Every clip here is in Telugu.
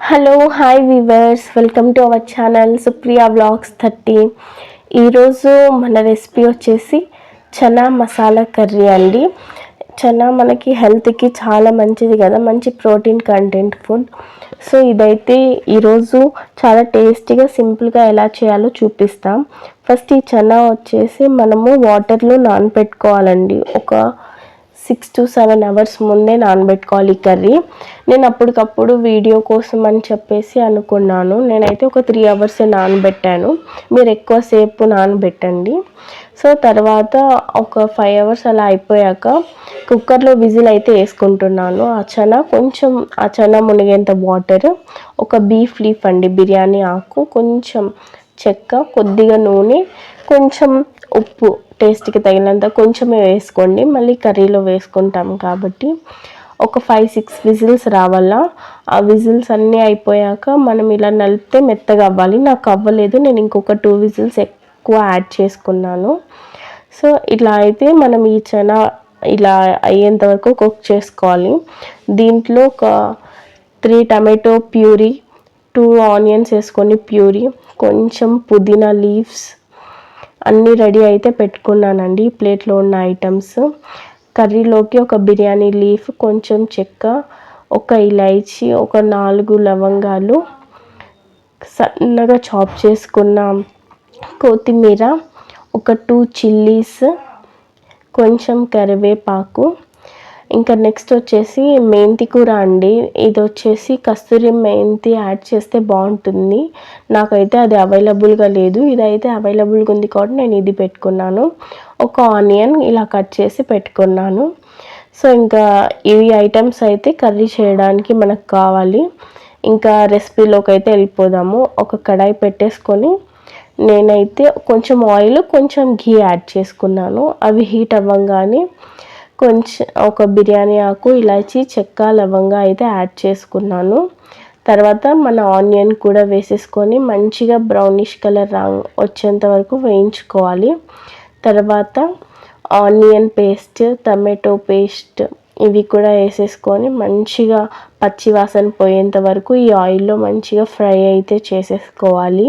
Hello hi weavers, welcome to our channel Supriya vlogs 30. ఈరోజు మన రెసిపీ వచ్చేసి చనా మసాలా కర్రీ అండి. చనా మనకి హెల్త్కి చాలా మంచిది కదా, మంచి ప్రోటీన్ కంటెంట్ ఫుడ్. సో ఇదైతే ఈరోజు చాలా టేస్టీగా సింపుల్గా ఎలా చేయాలో చూపిస్తాం. ఫస్ట్ ఈ చనా వచ్చేసి మనము వాటర్లో నానబెట్టుకోవాలండి. ఒక 6 to 7 అవర్స్ ముందే నానబెట్టుకోవాలి కర్రీ. నేను అప్పటికప్పుడు వీడియో కోసం అని చెప్పేసి అనుకున్నాను. నేనైతే ఒక 3 అవర్స్ నానబెట్టాను. మీరు ఎక్కువసేపు నానబెట్టండి. సో తర్వాత ఒక 5 అవర్స్ అలా అయిపోయాక కుక్కర్లో విజిల్ అయితే వేసుకుంటున్నాను. ఆ చనా మునిగేంత వాటర్, ఒక బీఫ్ లీఫ్ అండి, బిర్యానీ ఆకు, కొంచెం చెక్క, కొద్దిగా నూనె, కొంచెం ఉప్పు టేస్ట్కి తగినంత కొంచెమే వేసుకోండి, మళ్ళీ కర్రీలో వేసుకుంటాం కాబట్టి. ఒక 5-6 విజిల్స్ రావాలా. ఆ విజిల్స్ అన్నీ అయిపోయాక మనం ఇలా నలిపితే మెత్తగా అవ్వాలి. నాకు అవ్వలేదు, నేను ఇంకొక 2 విజిల్స్ ఎక్కువ యాడ్ చేసుకున్నాను. సో ఇట్లా అయితే మనం ఈ చనా ఇలా అయ్యేంత వరకు కుక్ చేసుకోవాలి. దీంట్లో ఒక 3 టమాటో ప్యూరీ, 2 ఆనియన్స్ వేసుకొని ప్యూరీ, కొంచెం పుదీనా లీవ్స్ అన్నీ రెడీ అయితే పెట్టుకున్నానండి. ప్లేట్లో ఉన్న ఐటమ్స్ కర్రీలోకి ఒక బిర్యానీ లీఫ్, కొంచెం చెక్క, ఒక ఇలైచి, ఒక 4 లవంగాలు, సన్నగా చాప్ చేసుకున్న కొత్తిమీర, ఒక 2 చిల్లీస్, కొంచెం కరివేపాకు. ఇంకా నెక్స్ట్ వచ్చేసి మెంతి కూర అండి. ఇది వచ్చేసి కస్తూరి మెంతి యాడ్ చేస్తే బాగుంటుంది. నాకైతే అది అవైలబుల్గా లేదు. ఇదైతే అవైలబుల్గా ఉంది కాబట్టి నేను ఇది పెట్టుకున్నాను. ఒక ఆనియన్ ఇలా కట్ చేసి పెట్టుకున్నాను. సో ఇంకా ఇవి ఐటమ్స్ అయితే కర్రీ చేయడానికి మనకు కావాలి. ఇంకా రెసిపీలోకి అయితే వెళ్ళిపోదాము. ఒక కడాయి పెట్టేసుకొని నేనైతే కొంచెం ఆయిల్, కొంచెం ఘీ యాడ్ చేసుకున్నాను. అవి హీట్ అవ్వగానే కొంచెం ఒక బిర్యానీ ఆకు, ఇలాచి, చెక్క, లవంగా అయితే యాడ్ చేసుకున్నాను. తర్వాత మన ఆనియన్ కూడా వేసేసుకొని మంచిగా బ్రౌనిష్ కలర్ వచ్చేంత వరకు వేయించుకోవాలి. తర్వాత ఆనియన్ పేస్ట్, టమాటో పేస్ట్ ఇవి కూడా వేసేసుకొని మంచిగా పచ్చి వాసన పోయేంత వరకు ఈ ఆయిల్లో మంచిగా ఫ్రై అయితే చేసేసుకోవాలి.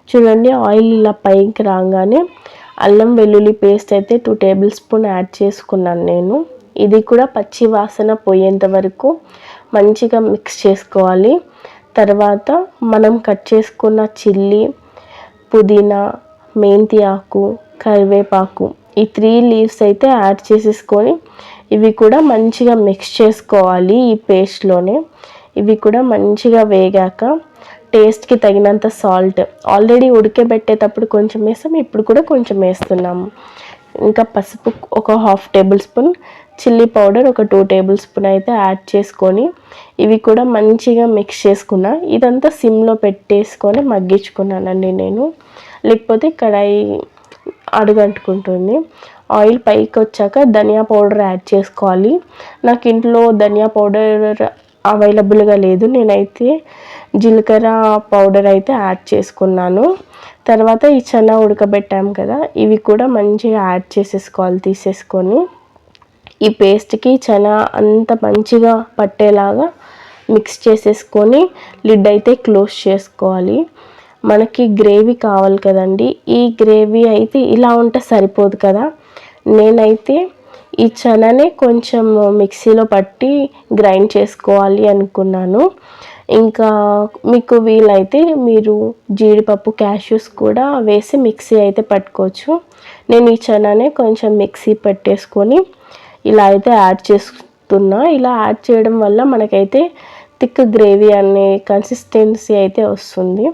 చూడండి, ఆయిల్ ఇలా పైకి రాగానే అల్లం వెల్లుల్లి పేస్ట్ అయితే 2 టేబుల్ స్పూన్ యాడ్ చేసుకున్నాను నేను. ఇది కూడా పచ్చి వాసన పోయేంత వరకు మంచిగా మిక్స్ చేసుకోవాలి. తర్వాత మనం కట్ చేసుకున్న చిల్లీ, పుదీనా, మెంతి ఆకు, కరివేపాకు ఈ 3 లీవ్స్ అయితే యాడ్ చేసేసుకొని ఇవి కూడా మంచిగా మిక్స్ చేసుకోవాలి ఈ పేస్ట్లోనే. ఇవి కూడా మంచిగా వేగాక టేస్ట్కి తగినంత సాల్ట్, ఆల్రెడీ ఉడకబెట్టేటప్పుడు కొంచెం వేసాం, ఇప్పుడు కూడా కొంచెం వేస్తున్నాము. ఇంకా పసుపు ఒక 1/2 టేబుల్ స్పూన్, చిల్లీ పౌడర్ ఒక 2 టేబుల్ స్పూన్ అయితే యాడ్ చేసుకొని ఇవి కూడా మంచిగా మిక్స్ చేసుకున్నా. ఇదంతా సిమ్లో పెట్టేసుకొని మగ్గించుకున్నానండి నేను, లేకపోతే కడాయి అడుగంటుకుంటుంది. ఆయిల్ పైకి వచ్చాక ధనియా పౌడర్ యాడ్ చేసుకోవాలి. నాకు ఇంట్లో ధనియా పౌడర్ అవైలబుల్గా లేదు. నేనైతే జీలకర్ర పౌడర్ అయితే యాడ్ చేసుకున్నాను. తర్వాత ఈ చనా ఉడకబెట్టాము కదా, ఇవి కూడా మంచిగా యాడ్ చేసేసుకోవాలి. తీసేసుకొని ఈ పేస్ట్కి చనా అంత మంచిగా పట్టేలాగా మిక్స్ చేసేసుకొని లిడ్ అయితే క్లోజ్ చేసుకోవాలి. మనకి గ్రేవీ కావాలి కదండి. ఈ గ్రేవీ అయితే ఇలా ఉంటే సరిపోదు కదా. నేనైతే ఈ చనానే కొంచెం మిక్సీలో పట్టి గ్రైండ్ చేసుకోవాలి అనుకున్నాను. ఇంకా మీకు వీలైతే మీరు జీడిపప్పు, క్యాష్యూస్ కూడా వేసి మిక్సీ అయితే పట్టుకోవచ్చు. నేను ఈ చనానే కొంచెం మిక్సీ పెట్టేసుకొని ఇలా అయితే యాడ్ చేస్తున్నా. ఇలా యాడ్ చేయడం వల్ల మనకైతే థిక్ గ్రేవీ అనే కన్సిస్టెన్సీ అయితే వస్తుంది.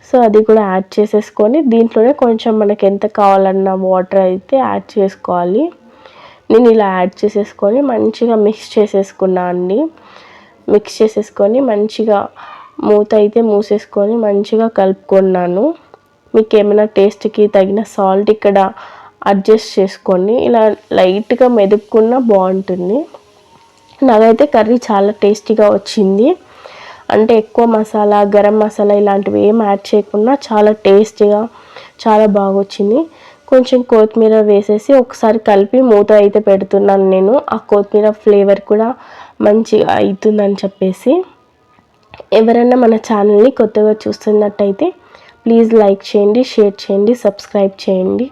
సో అది కూడా యాడ్ చేసేసుకొని దీంట్లోనే కొంచెం మనకి ఎంత కావాలన్న వాటర్ అయితే యాడ్ చేసుకోవాలి. నేను ఇలా యాడ్ చేసేసుకొని మంచిగా మిక్స్ చేసేసుకున్నా అండి. మిక్స్ చేసేసుకొని మంచిగా మూత అయితే మూసేసుకొని మంచిగా కలుపుకున్నాను. మీకు ఏమైనా టేస్ట్కి తగిన సాల్ట్ ఇక్కడ అడ్జస్ట్ చేసుకోండి. ఇలా లైట్గా మెదుపుకున్నా బాగుంటుంది. నాకైతే కర్రీ చాలా టేస్టీగా వచ్చింది. అంటే ఎక్కువ మసాలా, గరం మసాలా ఇలాంటివి ఏం యాడ్ చేయకుండా చాలా టేస్టీగా చాలా బాగా వచ్చింది. కొంచెం కొత్తిమీర వేసేసి ఒకసారి కలిపి మూత అయితే పెడుతున్నాను నేను. ఆ కొత్తిమీర ఫ్లేవర్ కూడా మంచిగా అవుతుందని చెప్పేసి. ఎవరైనా మన ఛానల్ని కొత్తగా చూస్తున్నట్టయితే ప్లీజ్ లైక్ చేయండి, షేర్ చేయండి, సబ్స్క్రైబ్ చేయండి.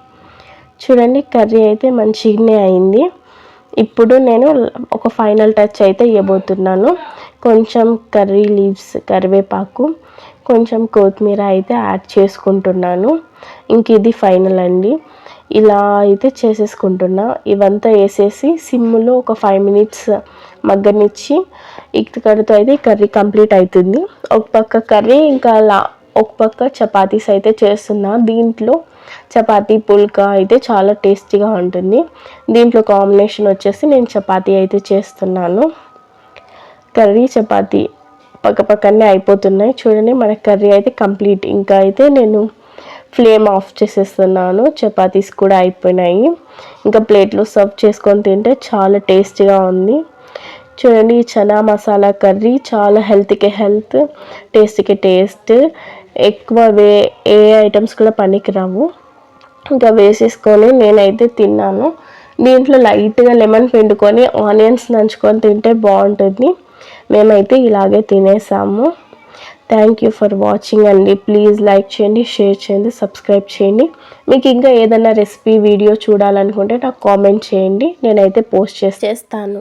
చూడండి కర్రీ అయితే మంచిగానే అయింది. ఇప్పుడు నేను ఒక ఫైనల్ టచ్ అయితే ఇవ్వబోతున్నాను. కొంచెం కర్రీ లీవ్స్, కరివేపాకు, కొంచెం కొత్తిమీర అయితే యాడ్ చేసుకుంటున్నాను. ఇంక ఇది ఫైనల్ అండి. ఇలా అయితే చేసేసుకుంటున్నా. ఇవంతా వేసేసి సిమ్లో ఒక 5 మినిట్స్ మగ్గనిచ్చి ఇక్కడితో అయితే కర్రీ కంప్లీట్ అవుతుంది. ఒక పక్క కర్రీ ఇంకా ఒక పక్క చపాతీస్ అయితే చేస్తున్నా. దీంట్లో చపాతీ పుల్కా అయితే చాలా టేస్టీగా ఉంటుంది. దీంట్లో కాంబినేషన్ వచ్చేసి నేను చపాతీ అయితే చేస్తున్నాను. కర్రీ చపాతీ పక్కపక్కనే అయిపోతున్నాయి. చూడండి మన కర్రీ అయితే కంప్లీట్. ఇంకా అయితే నేను ఫ్లేమ్ ఆఫ్ చేసేస్తున్నాను. చపాతీస్ కూడా అయిపోయినాయి. ఇంకా ప్లేట్లో సర్వ్ చేసుకొని తింటే చాలా టేస్టీగా ఉంది. చూడండి ఈ చనా మసాలా కర్రీ చాలా హెల్త్కి హెల్త్, టేస్ట్కి టేస్ట్. ఎక్కువ ఏ ఐటమ్స్ కూడా పనికిరావు. ఇంకా వేసేసుకొని నేనైతే తిన్నాను. దీంట్లో లైట్గా లెమన్ పిండుకొని ఆనియన్స్ నంచుకొని తింటే బాగుంటుంది. మేమైతే ఇలాగే తినేసాము. థ్యాంక్ యూ ఫర్ వాచింగ్ అండి. ప్లీజ్ లైక్ చేయండి, షేర్ చేయండి, సబ్స్క్రైబ్ చేయండి. మీకు ఇంకా ఏదైనా రెసిపీ వీడియో చూడాలనుకుంటే నాకు కామెంట్ చేయండి. నేనైతే పోస్ట్ చేస్తాను.